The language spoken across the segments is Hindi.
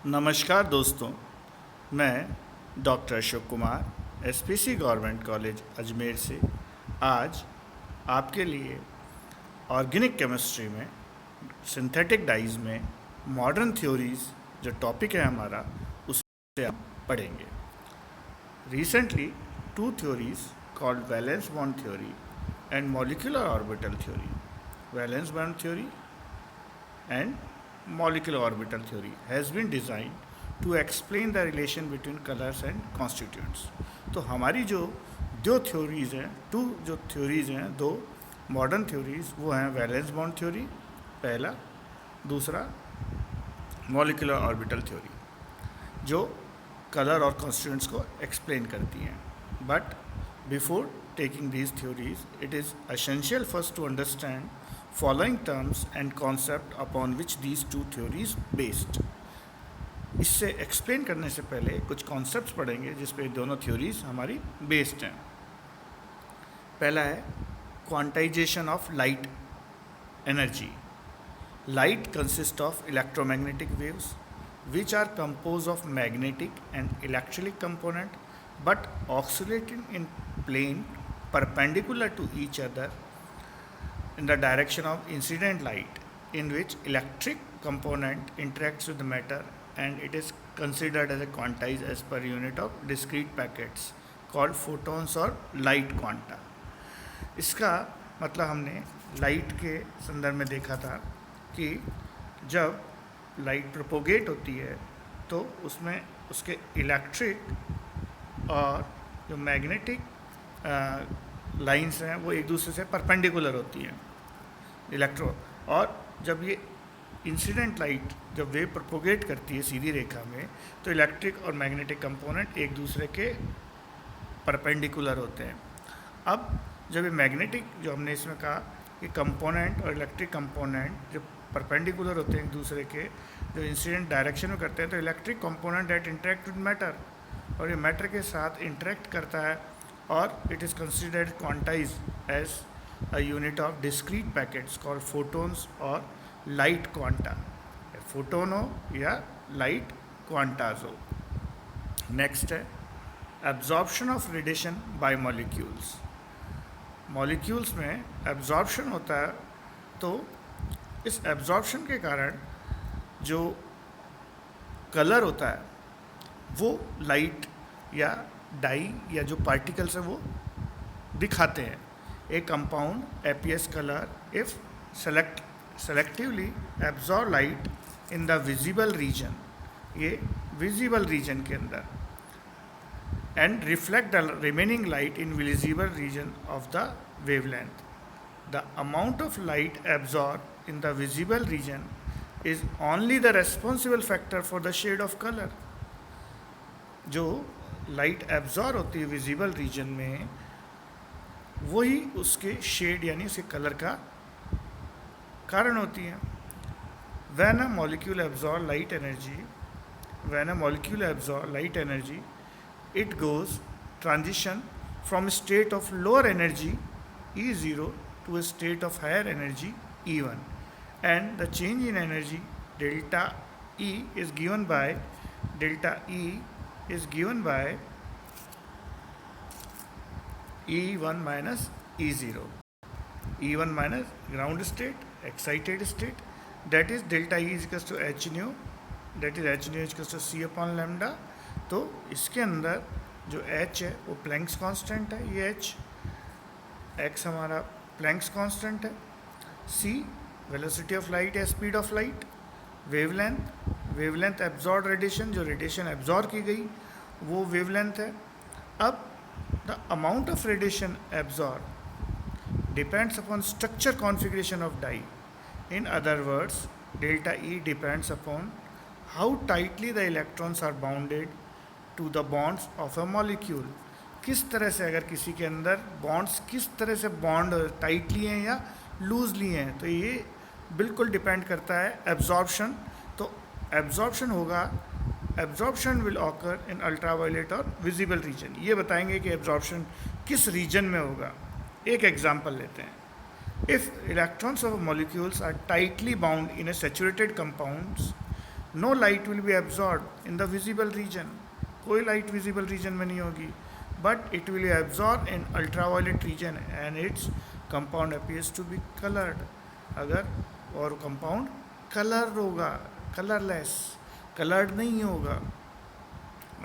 नमस्कार दोस्तों, मैं doctor Ashok Kumar SPC government college Ajmer से आज आपके लिए ऑर्गेनिक केमिस्ट्री में सिंथेटिक डाइज में मॉडर्न थ्योरीज जो टॉपिक है हमारा उसे हम पढ़ेंगे। Recently two theories called valence bond theory and molecular orbital theory, valence bond theory and molecular orbital theory has been designed to explain the relation between colors and constituents। तो हमारी जो दो थ्योरीज हैं, जो थ्योरीज हैं, दो मॉडर्न थ्योरीज, वो हैं वैलेंस बॉन्ड थ्योरी पहला, दूसरा मॉलिक्यूलर ऑर्बिटल थ्योरी जो कलर और कॉन्स्टिट्यूएंट्स को एक्सप्लेन करती हैं। But before taking these theories, it is essential first to understand following terms and concept upon which these two theories based। इससे एक्सप्लेन करने से पहले कुछ कॉन्सेप्ट्स पढ़ेंगे जिस पे दोनों थ्योरीज हमारी बेस्ड हैं। पहला है quantization of light energy. Light consist of electromagnetic waves which are composed of magnetic and electric component but oscillating in plane perpendicular to each other in the direction of incident light, in which electric component interacts with the matter and it is considered as a quantized as per unit of discrete packets called photons or light quanta। इसका मतलब हमने लाइट के संदर्भ में देखा था कि जब लाइट प्रोपोगेट होती है तो उसमें उसके इलेक्ट्रिक और जो मैग्नेटिक लाइंस हैं वो एक दूसरे से परपेंडिकुलर होती हैं इलेक्ट्रो, और जब ये इंसिडेंट लाइट जब वेव प्रोपोगेट करती है सीधी रेखा में तो इलेक्ट्रिक और मैग्नेटिक कंपोनेंट एक दूसरे के परपेंडिकुलर होते हैं। अब जब ये मैग्नेटिक जो हमने इसमें कहा कि कंपोनेंट और इलेक्ट्रिक कंपोनेंट जब परपेंडिकुलर होते हैं एक दूसरे के, जो इंसिडेंट डायरेक्शन में करते हैं, तो electric component that interact with matter, और ये मैटर के साथ इंटरेक्ट करता है और it is considered quantize as a unit of discrete packets called photons और लाइट क्वांटा, फोटोन हो या लाइट क्वांटाज हो। नेक्स्ट है absorption of radiation by molecules. Molecules में एब्जॉर्प्शन होता है, तो इस एब्जॉर्प्शन के कारण जो कलर होता है वो लाइट या डाई या जो पार्टिकल्स हैं वो दिखाते हैं। ए compound APS colour if selectively absorb light in the visible reason, ये विजिबल रीजन के अंदर, and reflect the remaining light in visible region of the wavelength. The amount of light absorbed in the visible region is only the responsible factor for the shade of color। जो लाइट एब्जॉर्ब होती है विजिबल रीजन में वही उसके शेड यानी उसके कलर का कारण होती है। When a molecule absorb light energy, when a molecule absorb light energy, it goes transition from a state of lower energy E0 to a state of higher energy E1, and the change in energy delta E is given by E1 minus E0, E1 minus ground state, excited state, that is delta E is equals to h nu, that is h nu is equals to c upon lambda। तो इसके अंदर जो h है वो प्लैंक्स कांस्टेंट है, ये x हमारा प्लैंक्स कांस्टेंट है, c वेलोसिटी ऑफ लाइट है, speed of light, wavelength absorb radiation, जो रेडिएशन एब्जॉर्ब की गई वो वेवलेंथ है। अब the amount of radiation absorb depends upon structure configuration of dye. In other words delta E depends upon how tightly the electrons are bounded to the bonds of a molecule. किस तरह से अगर किसी के अंदर बॉन्ड्स किस तरह से बॉन्ड टाइटली हैं या लूजली हैं, तो ये बिल्कुल डिपेंड करता है एब्जॉर्प्शन। तो एब्जॉर्प्शन होगा, absorption will occur in ultraviolet और विजिबल रीजन। ये बताएंगे कि एब्जॉर्प्शन किस रीजन में होगा। एक एग्जांपल लेते हैं। If electrons of molecules are tightly bound in a saturated compounds no light will be absorb in the visible region, कोई लाइट विजिबल रीजन में नहीं होगी, but it will absorb in ultraviolet region and its compound appears to be coloured. अगर और कंपाउंड कलर होगा, कलरलेस, कलर्ड नहीं होगा।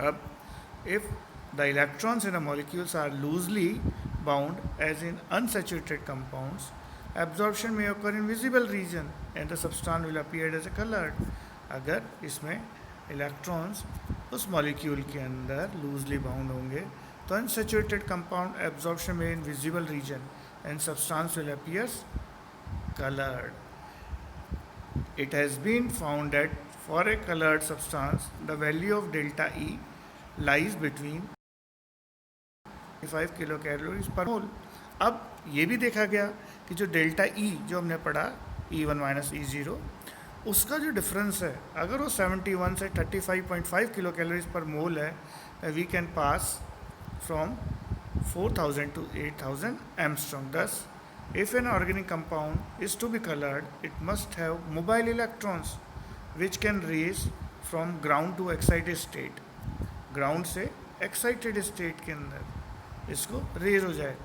अब if the electrons in a molecules are loosely bound as in unsaturated compounds, absorption may occur in visible region and the substance will appear as a colored। अगर इसमें इलेक्ट्रॉन्स उस मॉलिक्यूल के अंदर लूजली बाउंड होंगे तो अनसेचुरेटेड कंपाउंड एब्जॉर्प्शन में in visible region and substance will appears colored। It has been found that for a colored substance, the value of delta E lies between 5 kilo calories per mole. अब ये भी देखा गया कि जो डेल्टा ई जो हमने पढ़ा E1 माइनस E0, उसका जो डिफरेंस है अगर वो 71 से 35.5 किलो कैलोरीज पर मोल है, we can pass from 4000 to 8000 angstrom. Thus if an organic compound is to be colored, it must have mobile electrons which can raise from ground to excited state। Ground से एक्साइटेड स्टेट के अंदर इसको रेज हो जाए।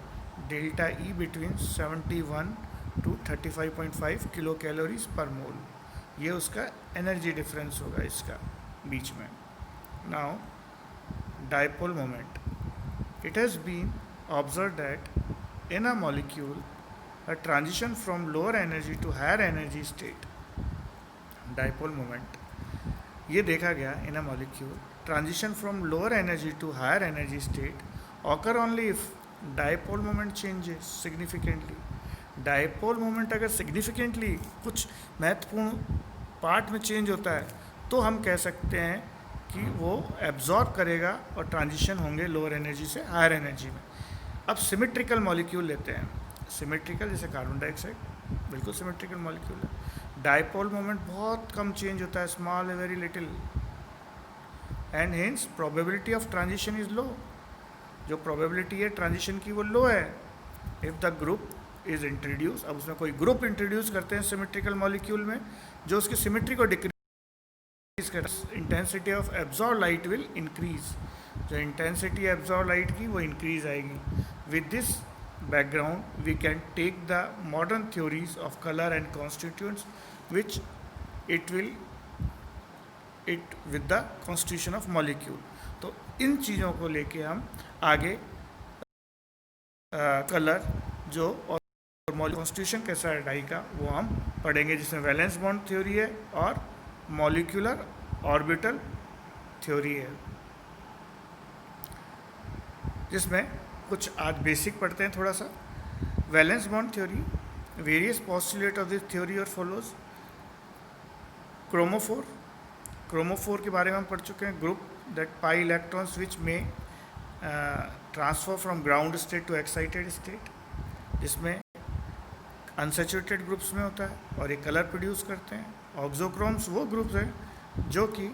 Delta E between 71 to 35.5 kilo calories per mole, ये उसका एनर्जी डिफरेंस होगा इसका बीच में। Now dipole moment, it has been observe that in a molecule a transition from lower energy to higher energy state, dipole moment, ये देखा गया in a molecule transition from lower energy to higher energy state occur only if dipole moment changes significantly। dipole moment अगर significantly कुछ महत्वपूर्ण पार्ट में चेंज होता है तो हम कह सकते हैं कि वो एब्जॉर्ब करेगा और ट्रांजिशन होंगे लोअर एनर्जी से हायर एनर्जी में। अब सिमेट्रिकल मॉलिक्यूल लेते हैं, सिमेट्रिकल जैसे कार्बन डाइऑक्साइड बिल्कुल सिमेट्रिकल मॉलिक्यूल है। डायपोल मोमेंट बहुत कम चेंज होता है, small very little, and hence probability of transition is low. जो प्रोबेबिलिटी है ट्रांजिशन की वो लो है। If the group is introduce, अब उसमें कोई ग्रुप इंट्रोड्यूस करते हैं सिमेट्रिकल मॉलिक्यूल में जो उसकी सिमेट्री को डिक्रीज कर, intensity of absorb light will increase. जो इंटेंसिटी एब्जॉर्ब लाइट की वो इंक्रीज आएगी। With this background we can take the modern theories of color and constituents which it with the constitution of molecule। तो इन चीज़ों को लेके हम आगे कलर जो और कॉन्स्टिट्यूशन कैसा है डाई का वो हम पढ़ेंगे, जिसमें वैलेंस बॉन्ड थ्योरी है और मॉलिक्यूलर ऑर्बिटल थ्योरी है, जिसमें कुछ आज बेसिक पढ़ते हैं थोड़ा सा। Valence bond theory, various postulate of this theory और फॉलोज। क्रोमोफोर, क्रोमोफोर के बारे में हम पढ़ चुके हैं। Group that pi electrons which में transfer from ground state to excited state, जिसमें अनसेचुरेटेड ग्रुप्स में होता है और ये कलर प्रोड्यूस करते हैं। ऑक्सोक्रोम्स वो ग्रुप्स हैं जो कि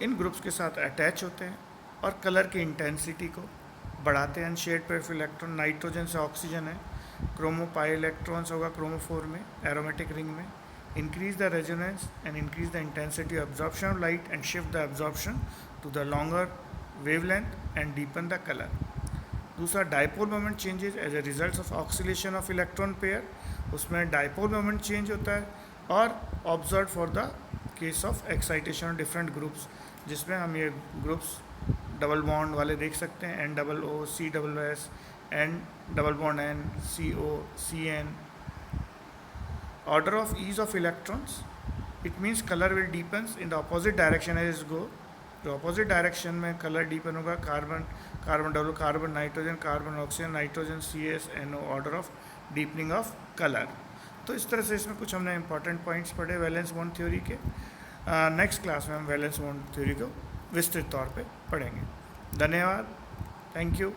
इन ग्रुप्स के साथ अटैच होते हैं और कलर की इंटेंसिटी को बढ़ाते हैं। Shared pair of electron, nitrogen से ऑक्सीजन है। क्रोमोपाई इलेक्ट्रॉन्स होगा क्रोमोफोर में, एरोमेटिक रिंग में। Increase the resonance and increase the intensity of absorption of light and shift the absorption to the longer wavelength and deepen the colour. दूसरा dipole moment changes as a result of oscillation of electron pair, उसमें डायपोल मोमेंट चेंज होता है। और observe for the case of excitation of different groups, जिसमें हम ये ग्रुप्स डबल बॉन्ड वाले देख सकते हैं, N double O C double S, N double bond N C O C N. Order of ease of electrons, it means colour will deepens in the opposite direction as go. जो अपोजिट डायरेक्शन में कलर डीपन होगा, carbon carbon double carbon nitrogen carbon oxygen nitrogen C S N O, order of deepening of colour. तो इस तरह से इसमें कुछ हमने इंपॉर्टेंट पॉइंट्स पढ़े वैलेंस बॉन्ड थ्योरी के। नेक्स्ट क्लास में हम वैलेंस बॉन्ड थ्योरी को विस्तृत तौर पे पढ़ेंगे। धन्यवाद, थैंक यू।